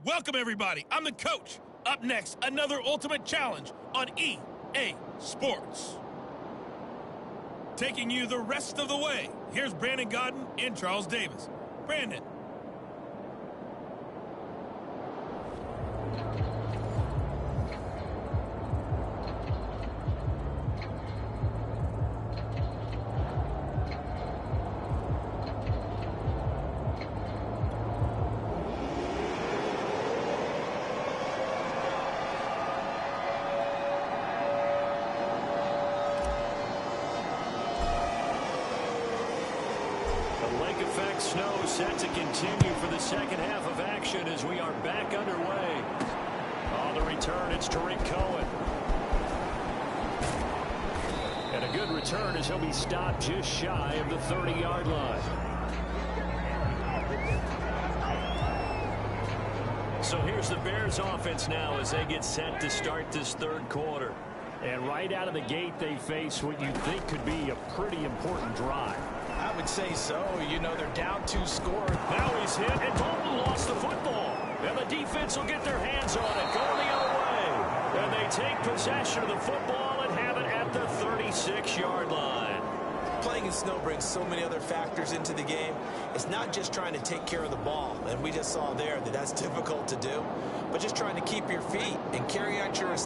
Welcome, everybody. I'm the coach. Up next, another ultimate challenge on EA Sports. Taking you the rest of the way, here's Brandon Godden and Charles Davis. Brandon. Snow set to continue for the second half of action as we are back underway. On the return, it's Tariq Cohen. And a good return as he'll be stopped just shy of the 30-yard line. So here's the Bears offense now as they get set to start this third quarter. And right out of the gate, they face what you think could be a pretty important drive. I would say so. You know, they're down 2 scores. Now he's hit, and Bolton lost the football. And the defense will get their hands on it, going the other way. And they take possession of the football and have it at the 36-yard line. Playing in snow brings so many other factors into the game. It's not just trying to take care of the ball, and we just saw there that that's difficult to do, but just trying to keep your feet and carry out your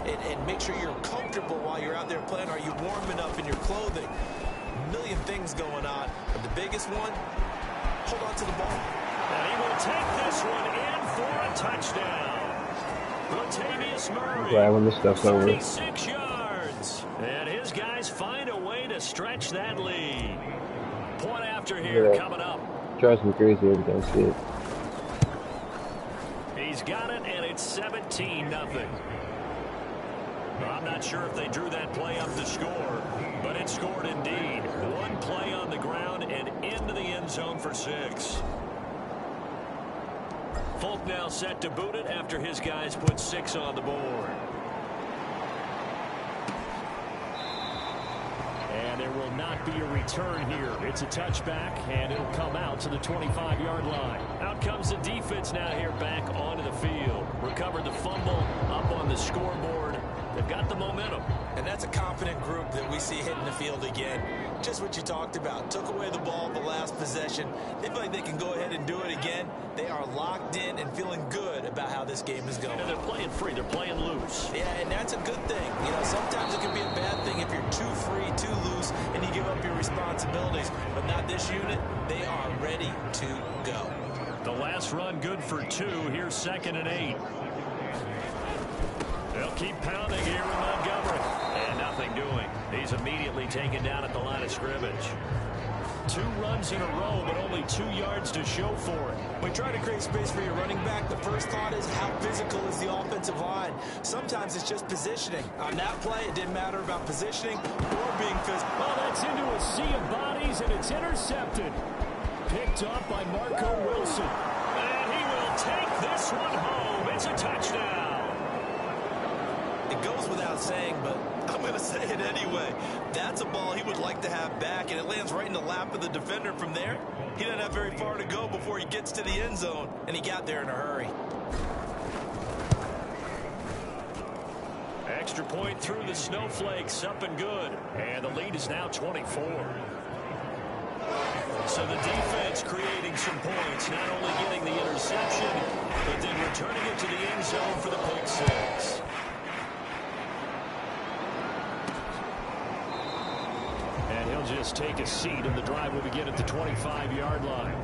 and make sure you're comfortable while you're out there playing. Are you warm enough in your clothing? A million things going on, but the biggest one, hold on to the ball. And he will take this one in for a touchdown. Latavius Murray, glad when this stuff's over. 36 yards. And his guys find a way to stretch that lead. Point after here coming up. Drives me crazy every time I see it. He's got it, and it's 17-0. I'm not sure if they drew that play up to score, but it scored indeed. One play on the ground and into the end zone for 6. Folk now set to boot it after his guys put 6 on the board. And there will not be a return here. It's a touchback, and it'll come out to the 25-yard line. Out comes the defense now here back onto the field. Recovered the fumble up on the scoreboard. They've got the momentum. And that's a confident group that we see hitting the field again. Just what you talked about. Took away the ball the last possession. They feel like they can go ahead and do it again. They are locked in and feeling good about how this game is going. And they're playing free. They're playing loose. Yeah, and that's a good thing. You know, sometimes it can be a bad thing if you're too free, too loose, and you give up your responsibilities. But not this unit. They are ready to go. The last run good for 2. Here's 2nd and 8. They'll keep pounding here in Montgomery. And nothing doing. He's immediately taken down at the line of scrimmage. 2 runs in a row, but only 2 yards to show for it. When you try to create space for your running back, the first thought is how physical is the offensive line. Sometimes it's just positioning. On that play, it didn't matter about positioning or being physical. Well, that's into a sea of bodies, and it's intercepted. Picked up by Marco Wilson. And he will take this one home. It's a touchdown. It goes without saying, but I'm going to say it anyway. That's a ball he would like to have back, and it lands right in the lap of the defender from there. He doesn't have very far to go before he gets to the end zone, and he got there in a hurry. Extra point through the snowflakes, up and good. And the lead is now 24. So the defense creating some points, not only getting the interception, but then returning it to the end zone for the pick 6. And he'll just take a seat, and the drive will begin at the 25-yard line.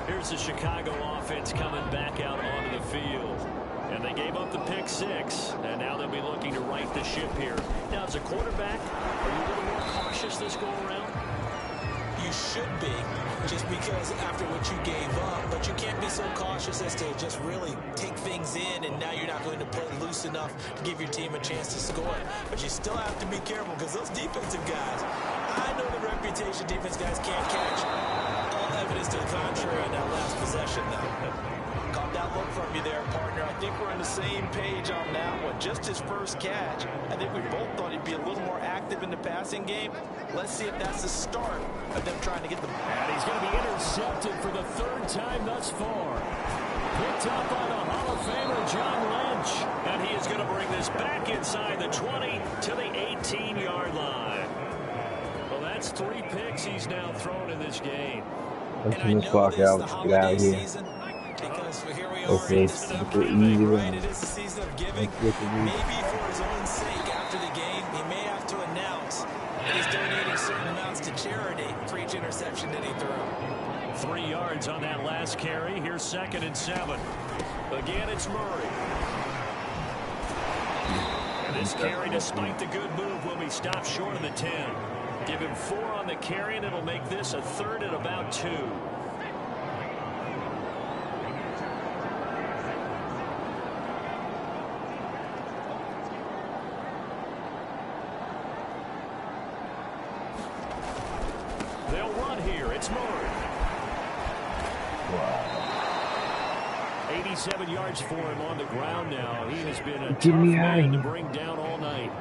Here's the Chicago offense coming back out onto the field. And they gave up the pick 6, and now they'll be looking to right the ship here. Now, as a quarterback, are you a little more cautious this go-around? You should be, just because after what you gave up, but you can't be so cautious as to just really take things in, and now you're not going to play loose enough to give your team a chance to score. But you still have to be careful, because those defensive guys, I know the reputation defense guys can't catch. All evidence to the contrary on that last possession, though. Caught that look from you there, partner. I think think we're on the same page on that one. Just his first catch. I think we both thought he'd be a little more active in the passing game. Let's see if that's the start of them trying to get the... And he's going to be intercepted for the third time thus far. Picked up on a Hall of Famer, John Lynch. And he is going to bring this back inside the 20 to the 18-yard line. Well, that's 3 picks he's now thrown in this game. Let's turn this clock out. Get out of here. Because here we are, Hopefully this is it's a a bit payback, easier. right? It is the season of giving. Maybe for his own sake, after the game, he may have to announce that he's donating certain amounts to charity for each interception that he threw. 3 yards on that last carry. Here's 2nd and 7. Again, it's Murray. And this carry, despite the good move, will be stopped short of the 10. Give him 4 on the carry, and it'll make this a 3rd and about 2. They'll run here. It's Murray. Wow. 87 yards for him on the ground now. He has been a Get tough me out of man to here. bring down all night.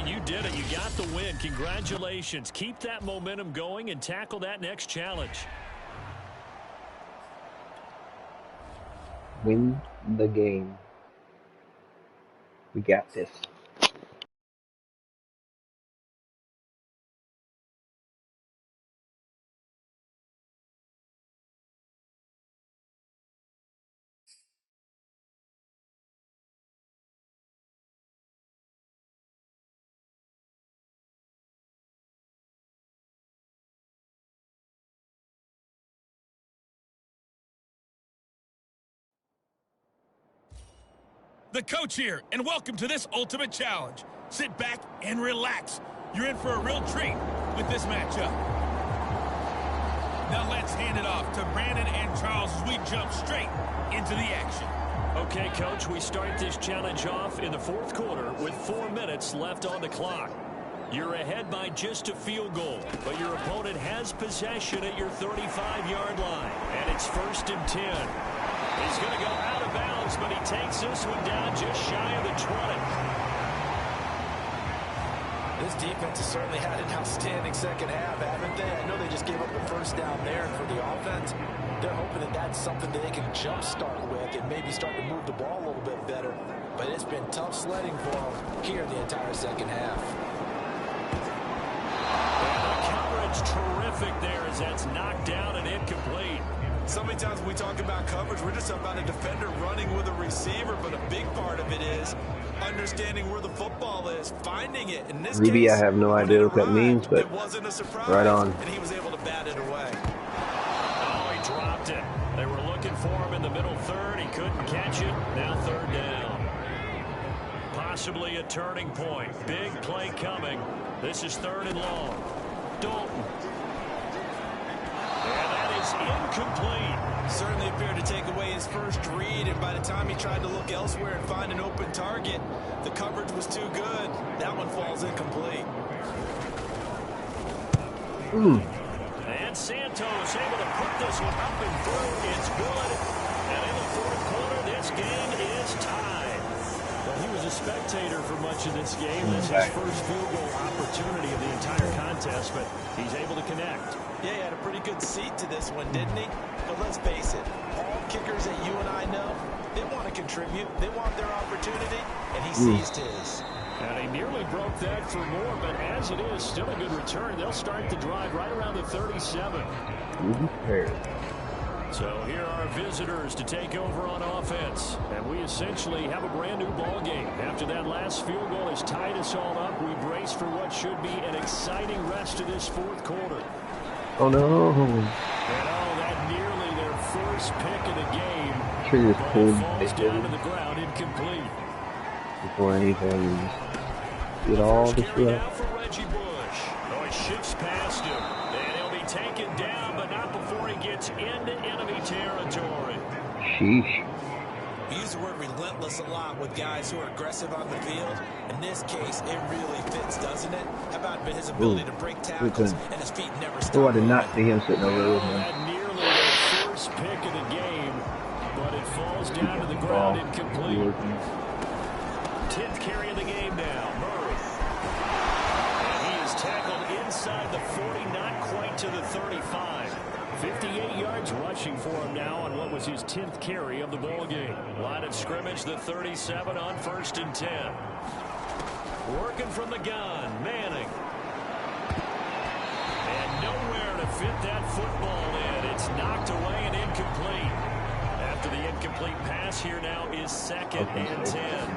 You did it. You got the win. Congratulations. Keep that momentum going and tackle that next challenge. Win the game. We got this. The coach here, and welcome to this ultimate challenge. Sit back and relax. You're in for a real treat with this matchup. Now let's hand it off to Brandon and Charles as we jump straight into the action. Okay, Coach, we start this challenge off in the 4th quarter with 4 minutes left on the clock. You're ahead by just a field goal, but your opponent has possession at your 35-yard line, and it's 1st and 10. He's going to go out of bounds, but he takes this one down just shy of the 20. This defense has certainly had an outstanding second half, haven't they? I know they just gave up the first down there for the offense. They're hoping that that's something that they can jumpstart with and maybe start to move the ball a little bit better. But it's been tough sledding for them here the entire second half. And the coverage terrific there as that's knocked down and incomplete. So many times when we talk about coverage, we're just about a defender running with a receiver, but a big part of it is understanding where the football is, finding it. In this Ruby, case, I have no idea what that means, but it wasn't a surprise, right on. and he was able to bat it away. Oh, he dropped it. They were looking for him in the middle 3rd. He couldn't catch it. Now 3rd down. Possibly a turning point. Big play coming. This is 3rd and long. Dalton. And that is incomplete. Certainly appeared to take away his first read, and by the time he tried to look elsewhere and find an open target, the coverage was too good. That one falls incomplete. And Santos able to put this one up and through. It's good. And in the 4th quarter, this game is tied. Well, he was a spectator for much of this game. This is his first field goal opportunity of the entire contest, but he's able to connect. Yeah, he had a pretty good seat to this one, didn't he? But let's face it, all kickers that you and I know, they want to contribute. They want their opportunity, and he seized his. And he nearly broke that for more, but as it is, still a good return. They'll start the drive right around the 37. So here are visitors to take over on offense. And we essentially have a brand new ball game. After that last field goal has tied us all up, we brace for what should be an exciting rest of this 4th quarter. Oh no. And that nearly their first pick of the game. Trigger's Ball pulled falls down to the ground, incomplete. before anything. Get all First the carry stuff. now for Reggie Bush. Oh, he shifts past him. And he'll be taken down, but not before he gets into enemy territory. Sheesh. We use the word relentless a lot with guys who are aggressive on the field. In this case, it really fits, doesn't it? How about his ability to break tackles and his feet never stop Oh, I did moving? not see him sitting over there, Well, man. that nearly their first pick of the game, but it falls down to the ground incomplete. 10th carry of the game now, Murray. And he is tackled inside the 40, not quite to the 35. 58 yards rushing for him now on what was his 10th carry of the ball game. Line of scrimmage, the 37 on 1st and 10. Working from the gun, Manning. And nowhere to fit that football in. It's knocked away and incomplete. After the incomplete pass, here now is 2nd and 10.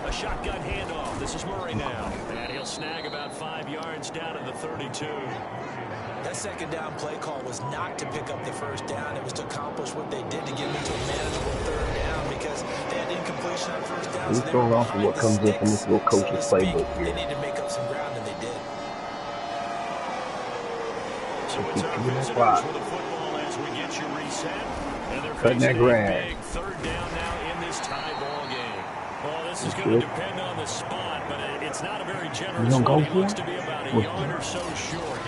A shotgun handoff. This is Murray now. And he'll snag about 5 yards down to the 32. That second down play call was not to pick up the first down. It was to accomplish what they did to get them to a manageable 3rd down because they had incompletion on 1st down. He's throwing off of what comes in from this little coach's playbook here. They need to make up some ground, and they did. So it's our visitors with the football as we get you reset. And they're Cutting that facing a grass. big 3rd down now in this tie ball game. Well, this is going to depend on the spot, but it's not a very generous one. He looks to be about a yard or so short.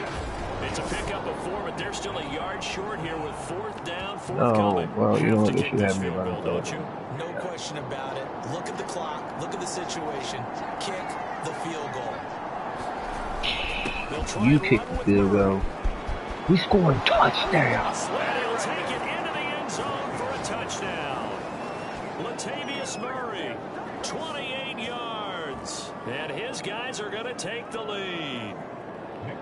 It's a pickup of 4, but they're still a yard short here with 4th down, forthcoming. Oh, well, you know what, they Have to should kick this have me field goal, running don't you? No question about it. Look at the clock. Look at the situation. Kick the field goal. You kick the field goal. We scoring touchdown. And he'll take it into the end zone for a touchdown. Latavius Murray, 28 yards. And his guys are going to take the lead.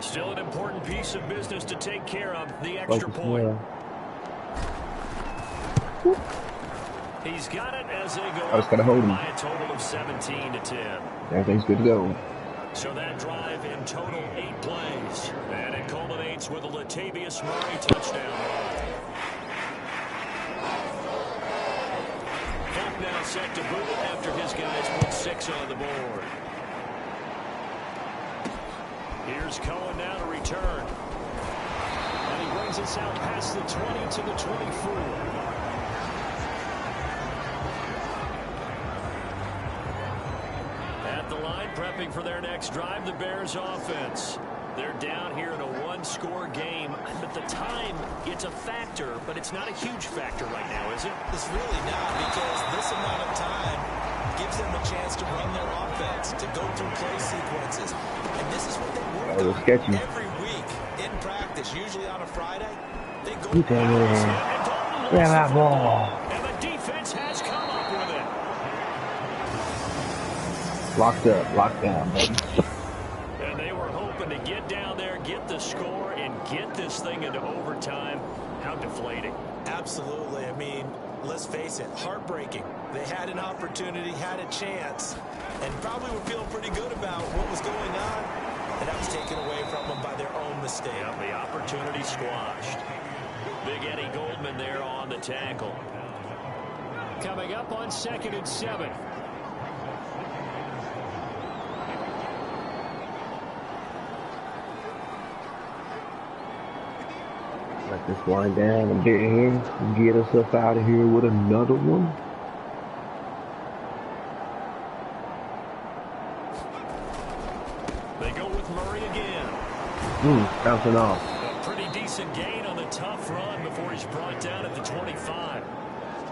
Still an important piece of business to take care of, the extra point. He's got it as they go I was going to hold him. by a total of 17 to 10. Everything's good to go. So that drive in total 8 plays. And it culminates with a Latavius Murray touchdown run. Folk now set to boot after his guys put 6 on the board. Here's Cohen now to return. And he brings us out past the 20 to the 24. At the line, prepping for their next drive, the Bears offense. They're down here in a 1-score game, but the time, it's a factor, but it's not a huge factor right now, is it? It's really not, because this amount of time gives them a chance to run their offense, to go through play sequences. And this is what they work on every week in practice, usually on a Friday. They go Grab that ball. And the defense has come up with it. Locked up, locked down, baby. And they were hoping to get down there, get the score, and get this thing into overtime. How deflating. Absolutely. I mean, let's face it, heartbreaking. They had an opportunity, had a chance, and probably were feeling pretty good about what was going on. And that was taken away from them by their own mistake. Yeah, the opportunity squashed. Big Eddie Goldman there on the tackle. Coming up on 2nd and 7. Let this wind down a bit here and get us up out of here with another one. They go with Murray again. Bouncing off. A pretty decent gain on the tough run before he's brought down at the 25.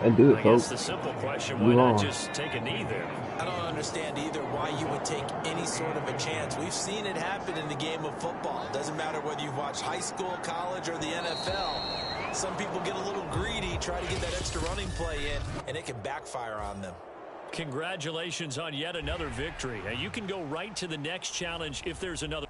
And do it, I folks. guess the simple question, why not just take a knee there? I don't understand either why you would take any sort of a chance. We've seen it happen in the game of football. Doesn't matter whether you've watched high school, college, or the NFL. Some people get a little greedy, try to get that extra running play in, and it can backfire on them. Congratulations on yet another victory. Now you can go right to the next challenge if there's another.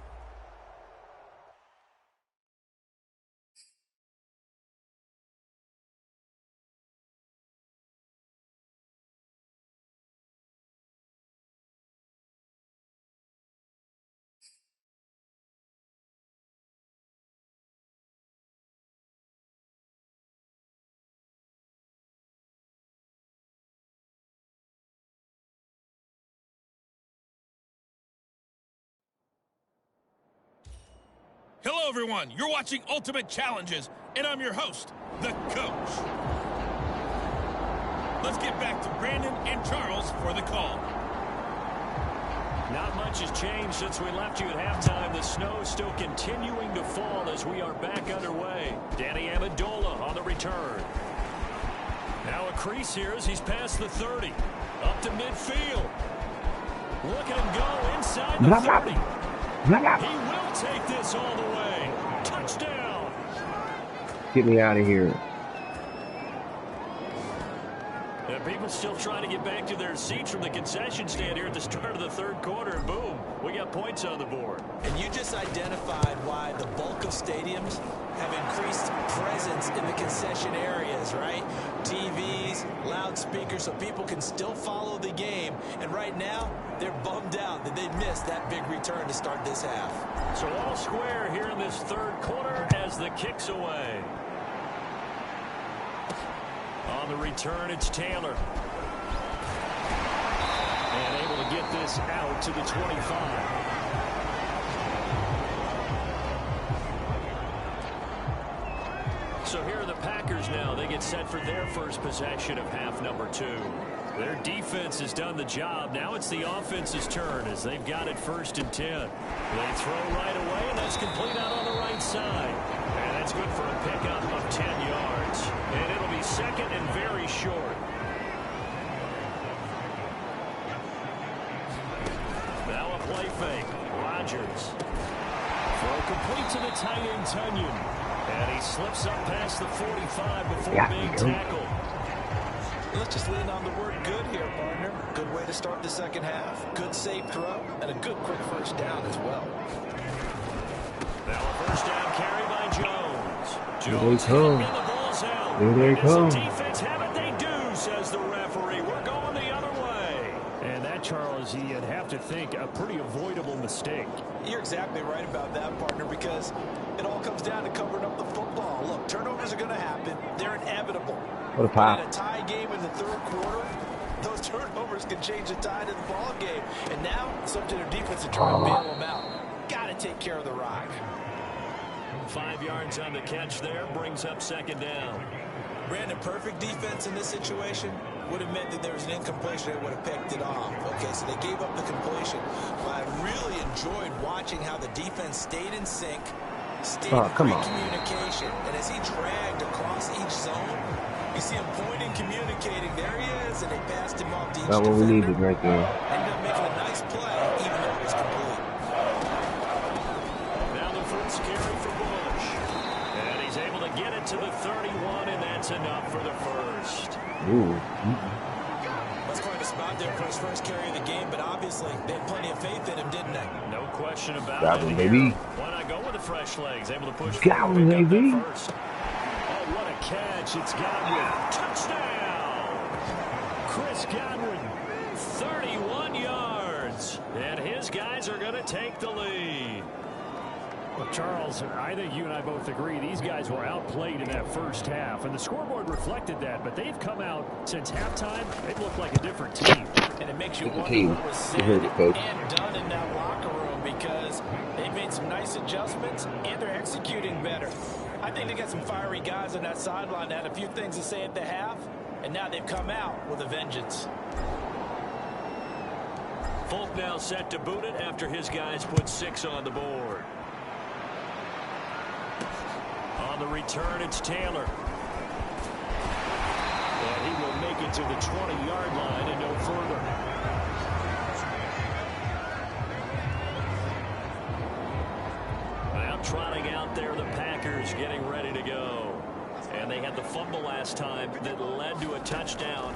Hello, everyone. You're watching Ultimate Challenges, and I'm your host, the coach. Let's get back to Brandon and Charles for the call. Not much has changed since we left you at halftime. The snow is still continuing to fall as we are back underway. Danny Amendola on the return. Now a crease here as he's past the 30. Up to midfield. Look at him go inside the 30. He will take this all the way. Touchdown. Get me out of here. And people still trying to get back to their seats from the concession stand here at the start of the third quarter. And boom, we got points on the board. And you just identified why the bulk of stadiums have increased presence in the concession areas, right? TVs, loudspeakers, so people can still follow the game. And right now, they're bummed out that they missed that big return to start this half. So all square here in this third quarter as the kick's away. On the return, it's Taylor. And able to get this out to the 25. So here are the Packers now. They get set for their first possession of half number 2. Their defense has done the job. Now it's the offense's turn as they've got it 1st and 10. They throw right away, and that's complete out on the right side. And that's good for a pickup of 10 yards. And it'll be second and very short. Now a play fake. Rodgers. Throw complete to the tight end, Tunyon. And he slips up past the 45 before being tackled. Let's just lean on the word good here, partner. Good way to start the second half. Good safe throw, and a good quick first down as well. Now a first down carry by Jones. Here they come. Here they come. Does the defense have it? They do, says the referee. We're going the other way. And that, Charles, you'd have to think a pretty avoidable mistake. You're exactly right about that, partner, because it all comes down to covering up the football. Look, turnovers are going to happen. They're inevitable. What a pop. In a tie game in the third quarter, those turnovers can change the tide of the ball game. And now it's up to their defense to try and bail them out. Got to take care of the rock. 5 yards on the catch there, brings up second down. Brandon, perfect defense in this situation would have meant that there was an incompletion that would have picked it off. Okay, so they gave up the completion. But I really enjoyed watching how the defense stayed in sync, stayed in great communication. And as he dragged across each zone, you see him pointing, communicating. There he is, and they passed him off to each defender. What we needed right there. Ended up making a nice play, even though it was complete. Now the first carry for Bush. And he's able to get it to the 31, and that's enough for the first. Ooh. That's quite a spot there for his first carry of the game, but obviously they had plenty of faith in him, didn't they? No question about Got it. him, baby. Why not go with the fresh legs? Able to push Got him, baby. First. Oh, what a catch. It's Godwin. Touchdown! Chris Godwin, 31 yards. And his guys are going to take the lead. Well, Charles, I think you and I both agree these guys were outplayed in that first half, and the scoreboard reflected that, but they've come out since halftime. They've looked like a different team. And it makes you wonder what was said and done in that locker room, because they've made some nice adjustments, and they're executing better. I think they got some fiery guys on that sideline that had a few things to say at the half, and now they've come out with a vengeance. Folk now set to boot it after his guys put 6 on the board. On the return, it's Taylor. And he will make it to the 20-yard line and no further. Now trotting out there, the Packers getting ready to go. And they had the fumble last time that led to a touchdown.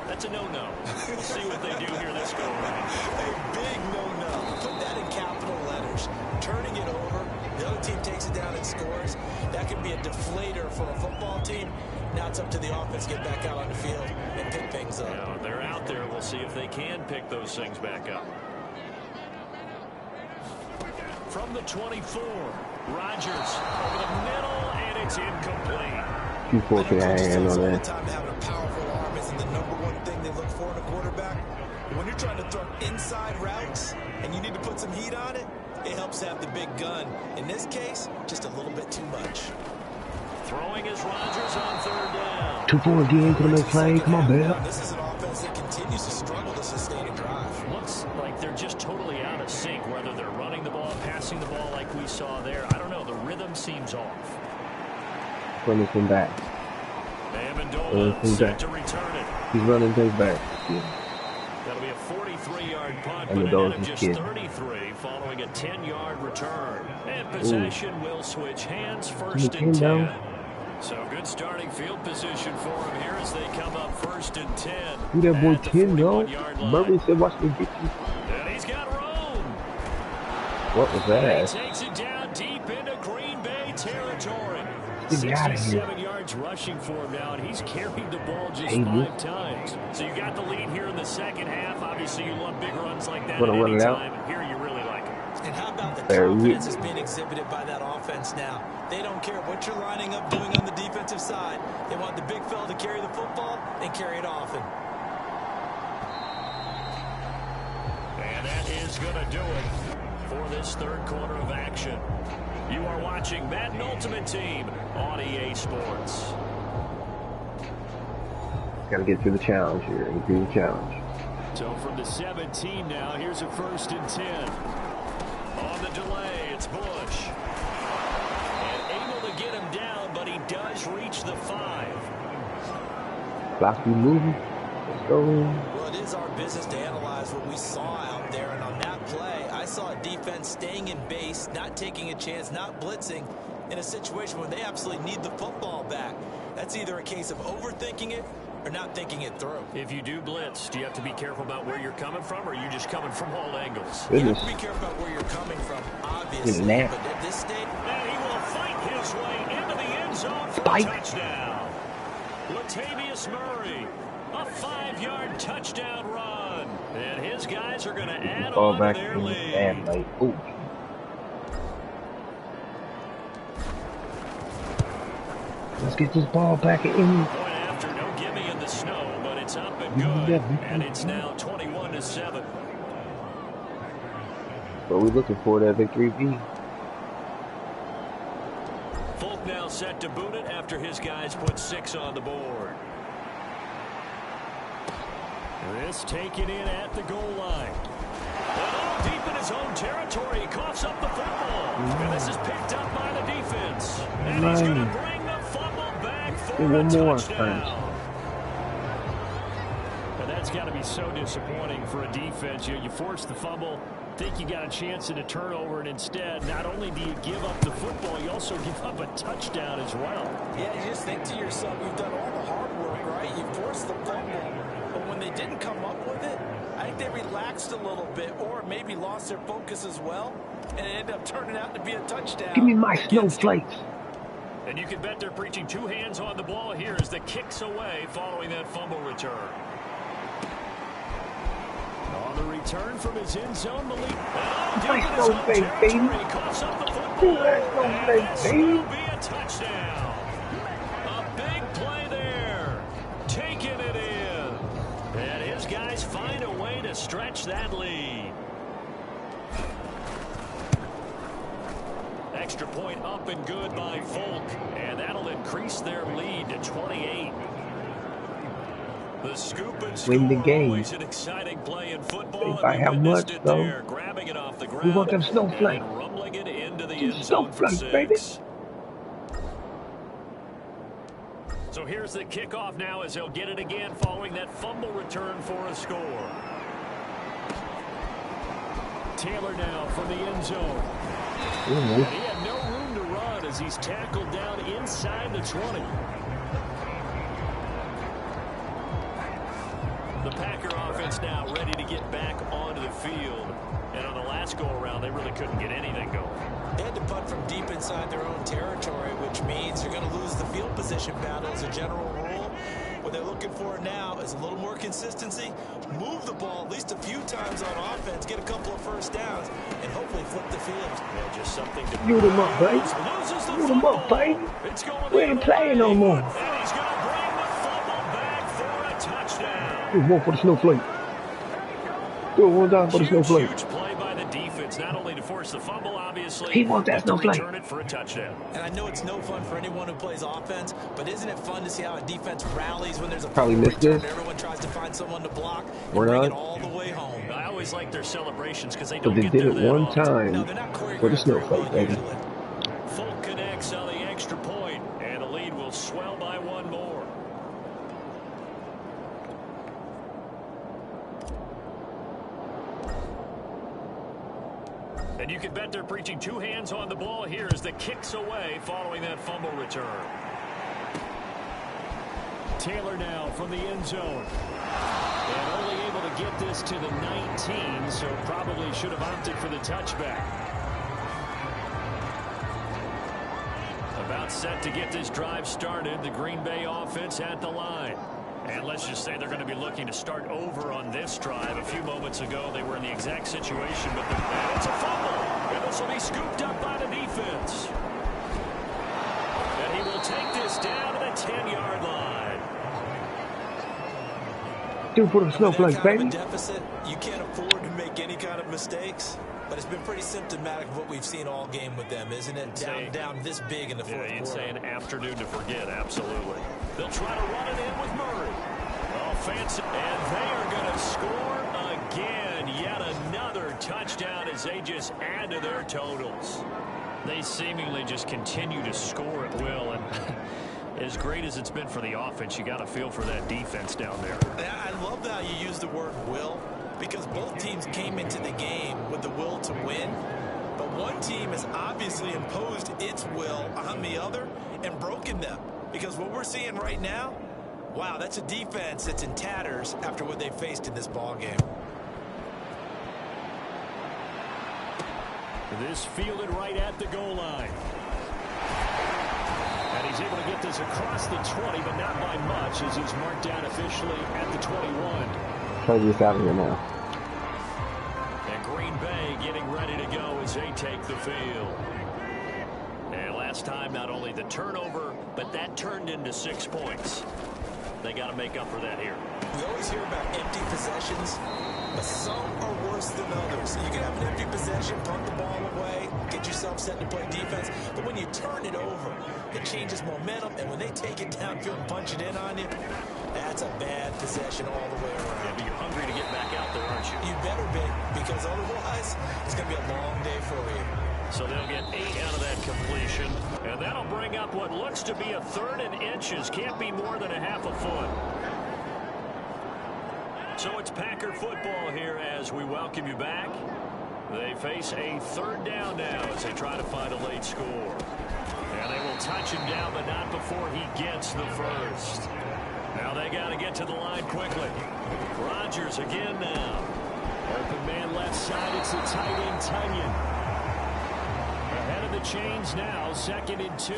That's a no-no. We'll see what they do here this go around. A big no-no. Put that in capital letters. Turning it over. The other team takes it down and scores. That can be a deflator for a football team. Now it's up to the offense to get back out on the field and pick things up. Now, they're out there. We'll see if they can pick those things back up. From the 24, Rodgers over the middle, and it's incomplete. Q4 can hang on that. Time having a powerful arm isn't the number one thing they look for in a quarterback. When you're trying to throw inside routes and you need to put some heat on it, it helps have the big gun. In this case, just a little bit too much. Throwing is Rodgers on third down. 2 for again, gonna make play. Come on, Bill. This is an offense that continues to struggle to sustain a drive. Looks like they're just totally out of sync, whether they're running the ball, passing the ball like we saw there. I don't know. The rhythm seems off. Running from back. Amendola set to return it. He's running things back. Yeah. That'll be a 43-yard punt, And but the a net of Dolphins just kid. 33 following a 10-yard return. And possession will switch hands, first Can you and 10. pin down? So good starting field position for him here as they come up first and 10. Who that boy at the 10 though? 41-yard line. Murray said, watch me get you. And he's got room. What was He that? takes it down deep into Green Bay territory. Get out of here. 67 yards rushing for him now, and he's carried the ball just Hey, 5 times. So you got the lead here in the second half. Obviously, you love big runs like that at Gonna run any it out. time. And here you really like it. And how about the Very confidence weak. that's being exhibited by that offense now? They don't care what you're lining up doing on the defensive side. They want the big fella to carry the football and carry it often. And that is going to do it for this third quarter of action. You are watching Madden Ultimate Team on EA Sports. Gotta get through the challenge here. Get through the challenge. So from the 17 now, here's a first and 10. On the delay, it's Bush. And able to get him down, but he does reach the 5. Clock be moving. Let's go. Well, it is our business to analyze what we saw out there. And on that play, I saw a defense staying in base, not taking a chance, not blitzing in a situation where they absolutely need the football back. That's either a case of overthinking it or not thinking it through. If you do blitz, do you have to be careful about where you're coming from, or are you just coming from all angles? You have Goodness. to be careful about where you're coming from, obviously. Getting that. But at this stage, And he will fight his way into the end zone for Fight. a touchdown. Latavius Murray, a 5-yard touchdown run. And his guys are going to add Ball on back to their in the lead. bad late. Ooh. Let's get this ball back in. Point after, no gimme in the snow, but it's up and good. And it's now 21-7. But we're looking for that victory V. Folk now set to boot it after his guys put 6 on the board. This taken in at the goal line. And deep in his own territory, he coughs up the football. And this is picked up by the defense. And he's going to bring the fumble back for a one more touchdown. And that's got to be so disappointing for a defense. You force the fumble, think you got a chance at a turnover, and instead, not only do you give up the football, you also give up a touchdown as well. yeah, you just think to yourself, you've done all the hard work, right? You forced the fumble. But when they didn't come up with it, I think they relaxed a little bit or maybe lost their focus as well. And it ended up turning out to be a touchdown. Give me my snowflakes. And you can bet they're preaching 2 hands on the ball here as the kicks away following that fumble return. On the return from his end zone, Malik. Nice snowflake, baby. Coughs up the football. Do that snowflake, This baby. will be a touchdown. A big play there. Taking it in. And his guys find a way to stretch that lead. Extra point up and good by Folk. And that'll increase their lead to 28. The scoop and score, Win the game. always an exciting play in football. If I and we have witnessed much, it though. there, grabbing it off the ground. We want them snowflakes. And then rumbling it into the Some end zone for snowflakes, baby. 6. So here's the kickoff now as they'll get it again following that fumble return for a score. Taylor now from the end zone. And he had no room to run as he's tackled down inside the 20. The Packer offense now ready to get back onto the field. And on the last go-around, they really couldn't get anything going. They had to punt from deep inside their own territory, which means you're going to lose the field position battle as a general rule. What they're looking for now is a little more consistency, move the ball at least a few times on offense, get a couple of first downs, and hopefully flip the field. Yeah, just something to You them up, baby. loses the You them up, football. baby. It's going We the ain't other playing no way. more. And he's going to bring the fumble back for a touchdown. Do one for the snowflake. Do it one time for the snowflake. Huge play by the defense, not only to force force the fumble, obviously. He wants that to snowflake. return it for a touchdown. And I know it's no fun for anyone who plays offense, but isn't it fun to see how a defense rallies when there's a Probably fumble missed return? this. Everyone tries to find someone to block and We're bring not. it all the way home. I always like their celebrations because they But don't they get did there it that one often. time No, they're not for the choreographed very well snowflake, baby. usually. Full connects on the extra point, and the lead will swell by one more. And you can bet they're preaching two hands on the ball here as the kicks away following that fumble return. Taylor now from the end zone. And only able to get this to the 19, so probably should have opted for the touchback. About set to get this drive started, the Green Bay offense at the line. And let's just say they're going to be looking to start over on this drive. A few moments ago, they were in the exact situation, but it's a fumble. And this will be scooped up by the defense. And he will take this down to the 10-yard line. Dude, for the snowflake, baby. Deficit, you can't afford to make any kind of mistakes. But it's been pretty symptomatic of what we've seen all game with them, isn't it? Down this big in the fourth quarter. You'd say an afternoon to forget, absolutely. They'll try to run it in with Murray. Oh, fancy. And they are going to score again. Yet another touchdown as they just add to their totals. They seemingly just continue to score at will. And as great as it's been for the offense, you got to feel for that defense down there. I love how you use the word will, because both teams came into the game with the will to win. But one team has obviously imposed its will on the other and broken them. Because what we're seeing right now, wow, that's a defense that's in tatters after what they faced in this ball game. This fielded right at the goal line. And he's able to get this across the 20, but not by much, as he's marked down officially at the 21. Try to get out of here now. And Green Bay getting ready to go as they take the field. And last time, not only the turnover, but that turned into 6 points. They got to make up for that here. We always hear about empty possessions, but some are worse than others. You can have an empty possession, punt the ball away, get yourself set to play defense. But when you turn it over, it changes momentum. And when they take it downfield and punch it in on you, that's a bad possession all the way around. Yeah, but you're hungry to get back out there, aren't you? You better be, because otherwise it's going to be a long day for you. So they'll get 8 out of that completion. And that'll bring up what looks to be a 3rd and inches. Can't be more than a half a foot. So it's Packer football here as we welcome you back. They face a 3rd down now as they try to find a late score. And they will touch him down, but not before he gets the first. Now they got to get to the line quickly. Rodgers again now. Open man left side. It's the tight end, Tunyon. Ahead of the chains now, 2nd and 2.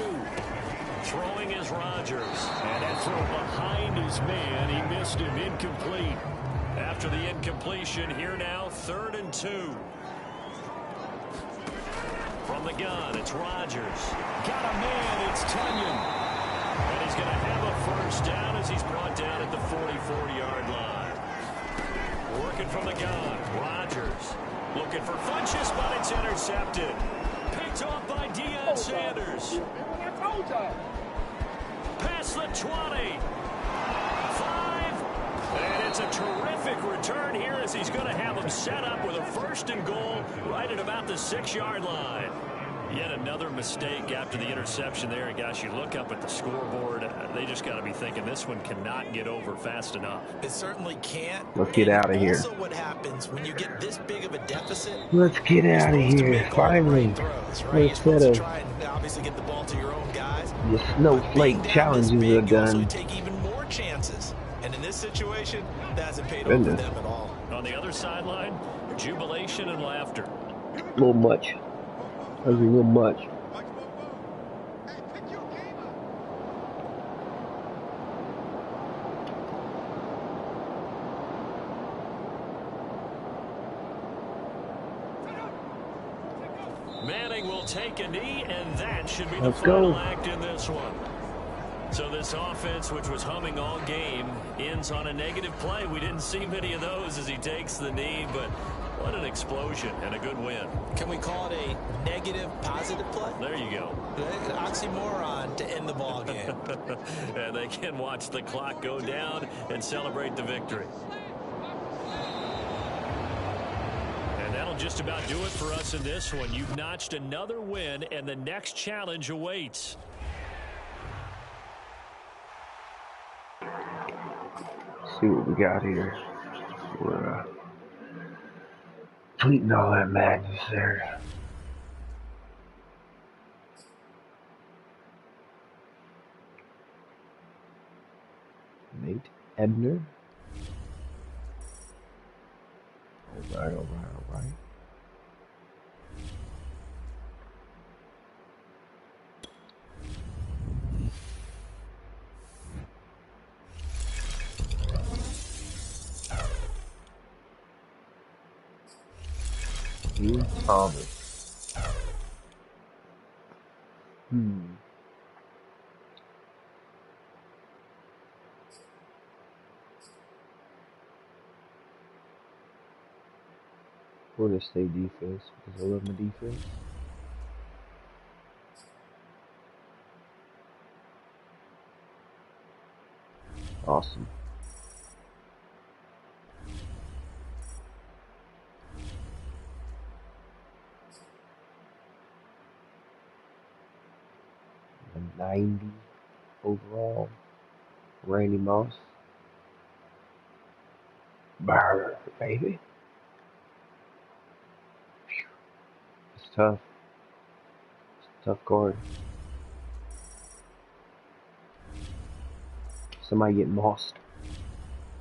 Throwing is Rodgers. And that throw behind his man. He missed him, incomplete. After the incompletion, here now, 3rd and 2. From the gun, it's Rodgers. Got a man, it's Tunyon. And he's going to have a first down as he's brought down at the 44-yard line. Working from the gun, Rodgers. Looking for Funchess, but it's intercepted. Picked off by Deion Sanders. Past the 20. 5. And it's a terrific return here as he's going to have him set up with a 1st and goal right at about the 6-yard line. Yet another mistake after the interception there. And gosh, you look up at the scoreboard, they just got to be thinking this one cannot get over fast enough. It certainly can't. Let's get out of here. Also, what happens when you get this big of a deficit? Let's get out of here, finally. Instead of try and obviously get the ball to your own guys. the snowflake challenges are done. You take even more chances. And in this situation, that hasn't paid off for them at all. On the other sideline, jubilation and laughter. A little much. That was a little much. Manning will take a knee, and that should be the Let's final go. act in this one. So this offense, which was humming all game, ends on a negative play. We didn't see many of those as he takes the knee, but what an explosion and a good win. Can we call it a negative positive play? There you go. Oxymoron to end the ball game. And they can watch the clock go down and celebrate the victory. And that'll just about do it for us in this one. You've notched another win, and the next challenge awaits. See what we got here. We're tweeting all that madness there. Nate Ebner. All right. Thomas. We're gonna stay defense because I love my defense. Awesome. A 90 overall. Randy Moss. Brr, baby. It's tough. It's a tough guard. Somebody getting mossed.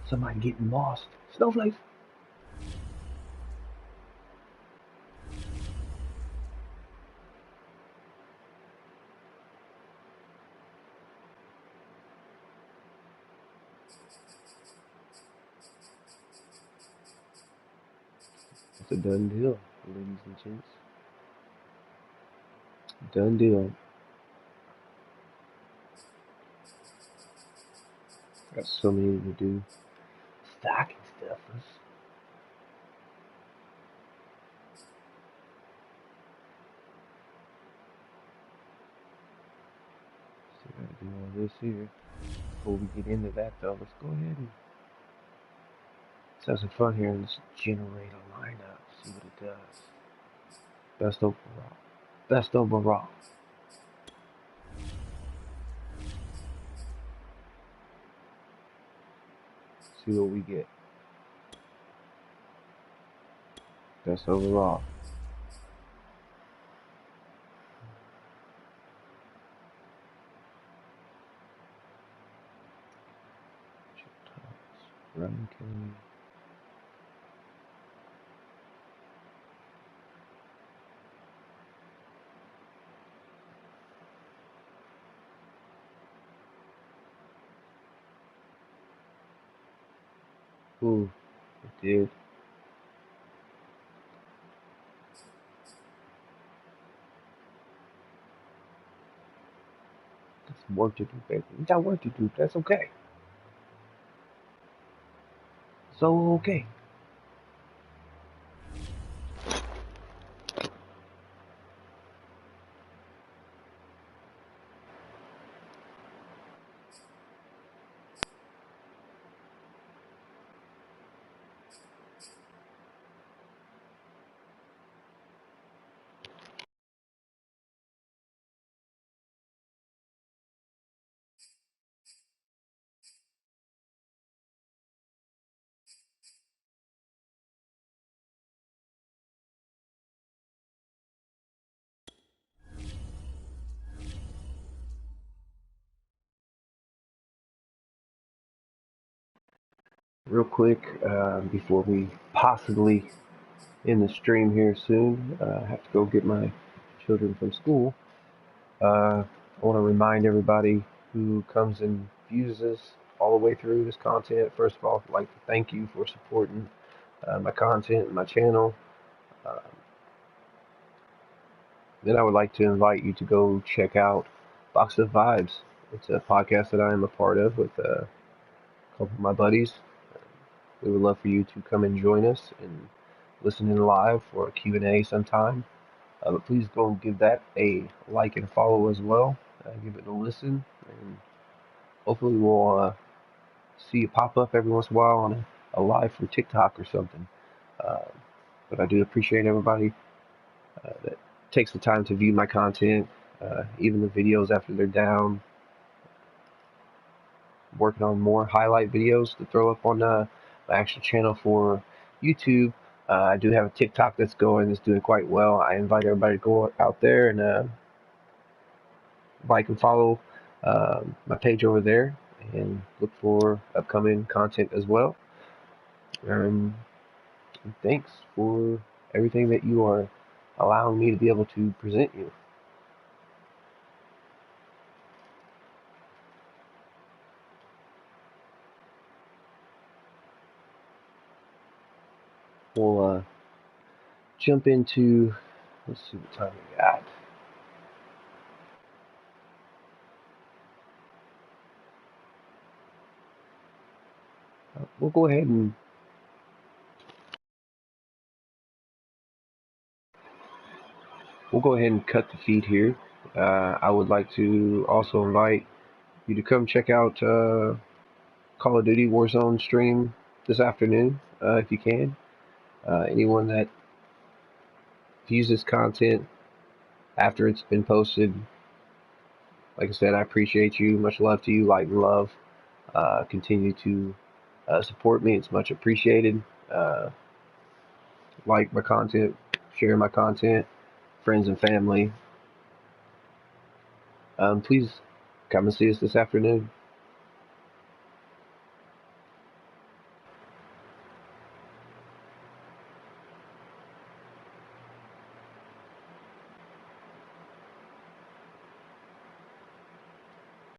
Somebody getting mossed. Snowflakes. It's a done deal, ladies and gents. Done deal. Got so many to do. Stocking stuffers. Still gotta do all this here. Before we get into that though, let's go ahead and let's have some fun here and let's generate a lineup. See what it does. Best overall. Best overall. See what we get. Best overall. Run Kelly. Ooh, it did. That's work to do, baby. We got work to do. That's okay. So okay. Real quick, before we possibly end the stream here soon, I have to go get my children from school. I want to remind everybody who comes and views this all the way through this content. First of all, I'd like to thank you for supporting my content, my channel. Then I would like to invite you to go check out Box of Vibes It's a podcast that I am a part of with a couple of my buddies. We would love for you to come and join us and listen in live for a Q&A sometime. But please go and give that a like and a follow as well. Give it a listen, and hopefully we'll see you pop up every once in a while on a live for TikTok or something. Uh, but I do appreciate everybody that takes the time to view my content, even the videos after they're down. I'm working on more highlight videos to throw up on my actual channel for YouTube. I do have a TikTok that's doing quite well. I invite everybody to go out there and like and follow my page over there and look for upcoming content as well. And thanks for everything that you are allowing me to be able to present you. We'll jump into, let's see what time we got. We'll go ahead and cut the feed here. I would like to also invite you to come check out Call of Duty Warzone stream this afternoon, if you can. Anyone that views this content after it's been posted, like I said, I appreciate you. Much love to you. Light and love. Continue to support me. It's much appreciated. Like my content, share my content, friends and family. Please come and see us this afternoon.